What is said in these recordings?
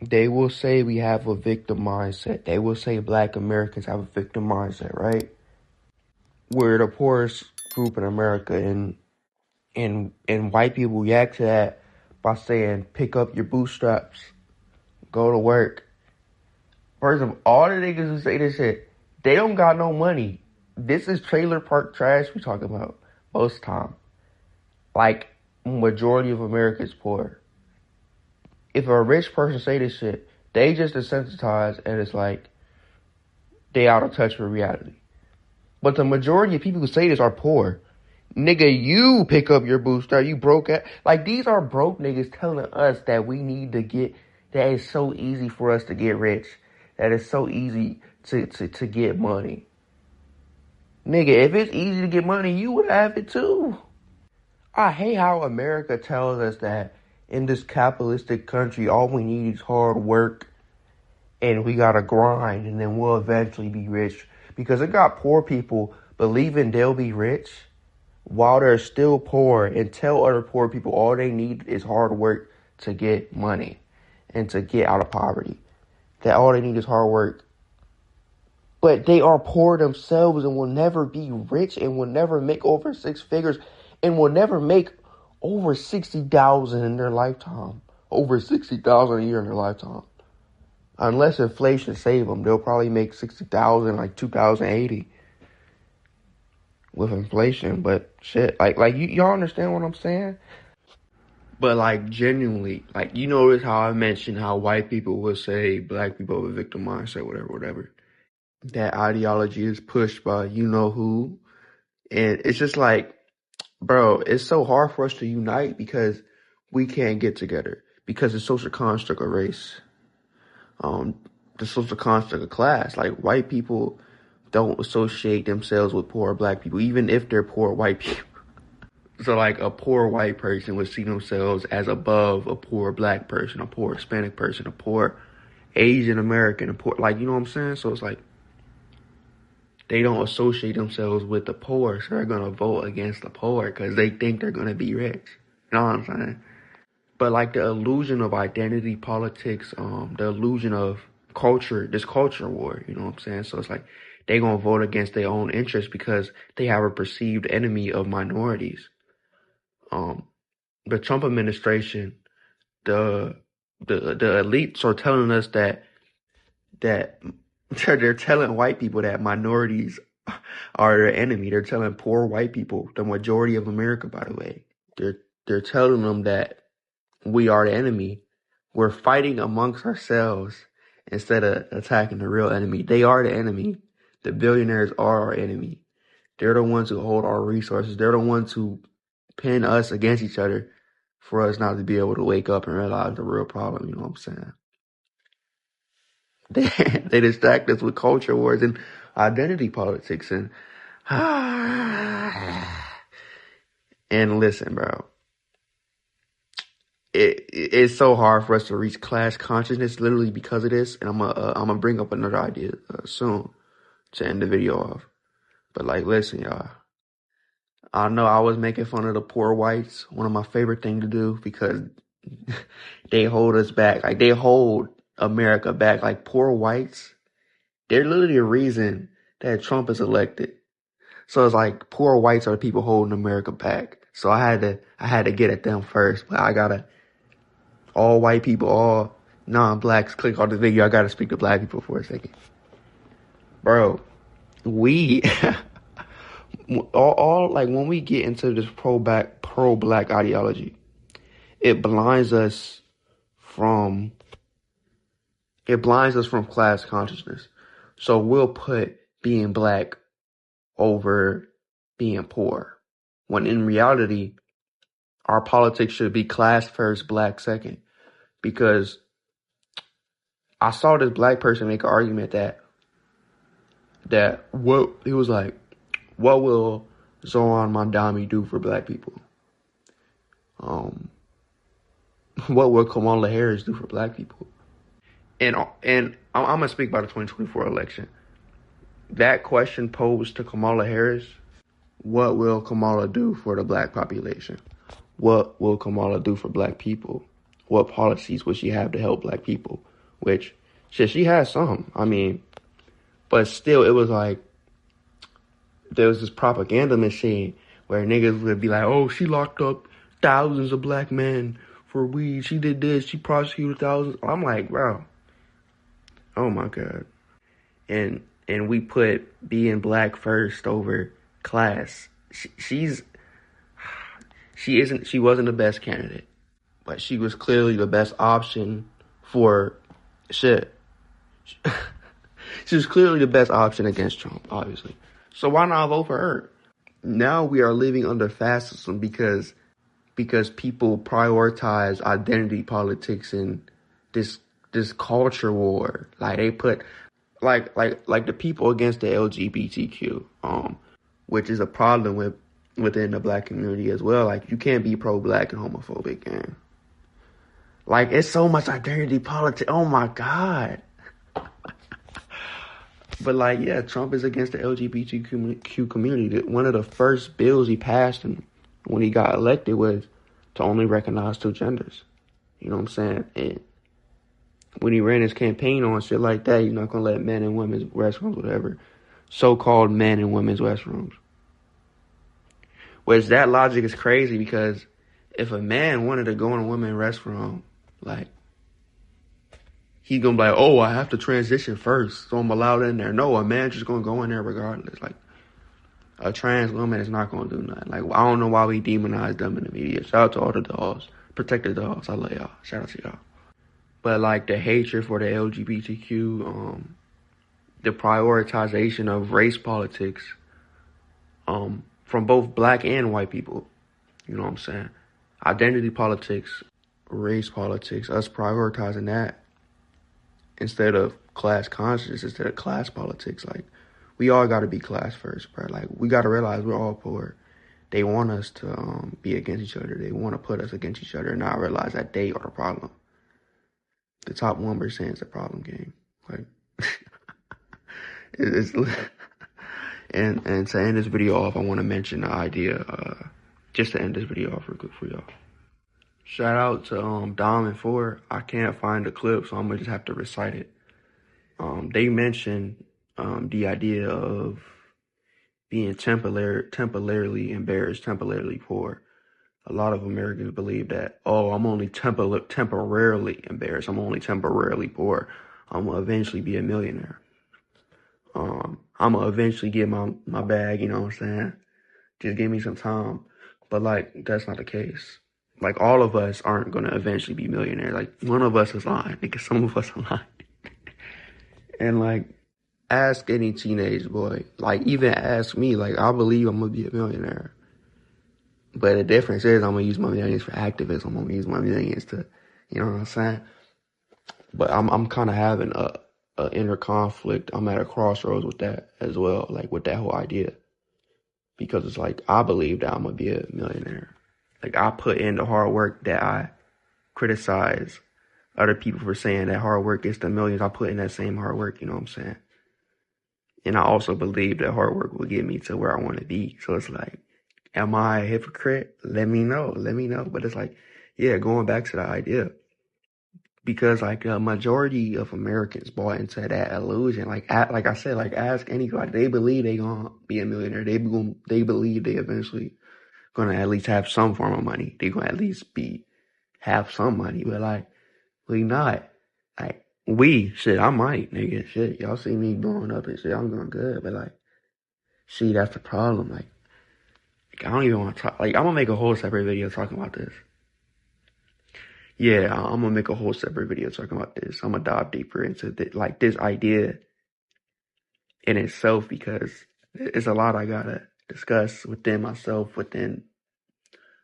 They will say we have a victim mindset. They will say black Americans have a victim mindset, right? We're the poorest group in America, and white people react to that by saying, pick up your bootstraps, go to work. First of all the niggas who say this shit, they don't got no money. This is trailer park trash we talking about most time. Like, majority of America is poor. If a rich person say this shit, they just desensitized and it's like they out of touch with reality. But the majority of people who say this are poor. Nigga, you pick up your bootstrap, you broke at like these are broke niggas telling us that we need to get that it's so easy for us to get rich. That it's so easy to get money. Nigga, if it's easy to get money, you would have it too. I hate how America tells us that in this capitalistic country, all we need is hard work and we gotta grind and then we'll eventually be rich. Because it got poor people believing they'll be rich while they're still poor and tell other poor people all they need is hard work to get money and to get out of poverty. That all they need is hard work. But they are poor themselves and will never be rich and will never make over six figures and will never make over 60,000 in their lifetime. Over 60,000 a year in their lifetime. Unless inflation save them, they'll probably make 60,000 like 2080 with inflation. But shit, like y'all understand what I'm saying? But like genuinely, like you notice how I mentioned how white people will say black people have a victim mindset, whatever. That ideology is pushed by you know who, and it's just like, bro, it's so hard for us to unite because we can't get together because the social construct of race, the social construct of class. Like white people don't associate themselves with poor black people, even if they're poor white people. So like a poor white person would see themselves as above a poor black person, a poor Hispanic person, a poor Asian American, a poor, like, you know what I'm saying? So it's like, they don't associate themselves with the poor, so they're going to vote against the poor because they think they're going to be rich. You know what I'm saying? But like the illusion of identity politics, the illusion of culture, this culture war, you know what I'm saying? So it's like, they going to vote against their own interests because they have a perceived enemy of minorities. The Trump administration, the elites are telling us that they're telling white people that minorities are their enemy. They're telling poor white people, the majority of America, by the way, they're telling them that we are the enemy. We're fighting amongst ourselves instead of attacking the real enemy. They are the enemy. The billionaires are our enemy. They're the ones who hold our resources. They're the ones who pin us against each other for us not to be able to wake up and realize the real problem. You know what I'm saying? They distract us with culture wars and identity politics and and listen, bro. It's so hard for us to reach class consciousness literally because of this, and I'm gonna bring up another idea soon to end the video off. But like, listen, y'all. I know I was making fun of the poor whites, one of my favorite things to do because they hold us back. Like they hold America back. Like poor whites, they're literally the reason that Trump is elected. So it's like poor whites are the people holding America back. So I had to get at them first, but I gotta all white people, all non-blacks click on the video. I gotta speak to black people for a second. Bro, we all like when we get into this pro-black ideology, it blinds us from class consciousness. So we'll put being black over being poor, when in reality, our politics should be class first, black second. Because I saw this black person make an argument that what he was like, what will Zoran Mandami do for black people? What will Kamala Harris do for black people? And I'm gonna speak about the 2024 election. That question posed to Kamala Harris, what will Kamala do for the black population? What will Kamala do for black people? what policies would she have to help black people? Which, shit, she has some. I mean, but still, it was like, there was this propaganda machine where niggas would be like, oh, she locked up thousands of black men for weed. She did this. She prosecuted thousands. I'm like, bro, oh my God. And we put being black first over class. She wasn't the best candidate, but she was clearly the best option for shit. She was clearly the best option against Trump, obviously. So why not vote for her? Now we are living under fascism because people prioritize identity politics and this culture war. Like they put like the people against the LGBTQ, which is a problem within the black community as well. Like you can't be pro-black and homophobic, and like it's so much identity politics. Oh my God. But like, yeah, Trump is against the LGBTQ community. One of the first bills he passed when he got elected was to only recognize two genders. You know what I'm saying? And when he ran his campaign on shit like that, he's not going to let men and women's restrooms, whatever. So-called men and women's restrooms. Which that logic is crazy because if a man wanted to go in a women's restroom, like, he's going to be like, oh, I have to transition first, so I'm allowed in there. No, a man's just going to go in there regardless. Like, a trans woman is not going to do nothing. Like, I don't know why we demonize them in the media. Shout out to all the dogs. Protect the dogs. I love y'all. Shout out to y'all. But, like, the hatred for the LGBTQ, the prioritization of race politics, from both black and white people. You know what I'm saying? Identity politics, race politics, us prioritizing that instead of class consciousness, instead of class politics. Like, we all got to be class first, bro. Like, we got to realize we're all poor. They want us to be against each other. They want to put us against each other and not realize that they are the problem. The top 1% is the problem game. Like, it's and to end this video off, I want to mention the idea, just to end this video off real quick for y'all. Shout out to Dom and Ford. I can't find the clip, so I'm gonna just have to recite it. They mentioned the idea of being temporarily embarrassed, temporarily poor. A lot of Americans believe that, oh, I'm only temporarily embarrassed. I'm only temporarily poor. I'm gonna eventually be a millionaire. I'm gonna eventually get my bag, you know what I'm saying? Just give me some time. But like, that's not the case. Like, all of us aren't gonna eventually be millionaires. Like, one of us is lying, because some of us are lying. And like, ask any teenage boy, like even ask me, like I believe I'm gonna be a millionaire. But the difference is I'm gonna use my millions for activism. I'm gonna use my millions to, you know what I'm saying? But I'm kind of having a inner conflict. I'm at a crossroads with that as well, like with that whole idea. Because it's like, I believe that I'm gonna be a millionaire. Like, I put in the hard work that I criticize other people for saying that hard work gets the millions. I put in that same hard work, you know what I'm saying? And I also believe that hard work will get me to where I want to be. So it's like, am I a hypocrite? Let me know. But it's like, yeah, going back to the idea. Because like a majority of Americans bought into that illusion. Like I said, like ask anybody. They believe they gonna be a millionaire. They believe they eventually gonna at least have some form of money. They gonna at least have some money. But like, we not. Like, I might, nigga, shit. Y'all see me growing up and shit, I'm doing good. But like, see, that's the problem. Like I don't even want to talk. Like, I'm gonna make a whole separate video talking about this. Yeah, I'm gonna make a whole separate video talking about this. I'm gonna dive deeper into this idea in itself, because it's a lot I gotta discuss within myself, within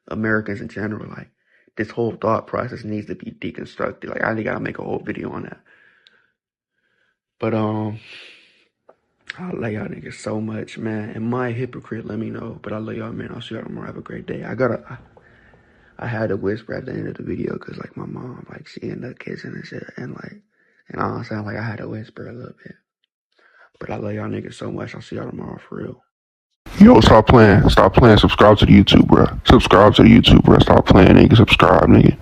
Americans in general. Like, this whole thought process needs to be deconstructed. Like, I think I gotta make a whole video on that. But I love y'all niggas so much, man. Am I a hypocrite? Let me know. But I love y'all, man. I'll see y'all tomorrow. Have a great day. I had to whisper at the end of the video because, like, my mom, like, she ended up kissing and shit. And, like, and I don't sound like I had to whisper a little bit. But I love y'all niggas so much. I'll see y'all tomorrow for real. Yo, stop playing. Stop playing. Subscribe to the YouTube, bro. Stop playing, nigga. Subscribe, nigga.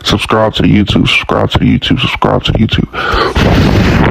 Subscribe to the YouTube. Subscribe to the YouTube. Subscribe to the YouTube.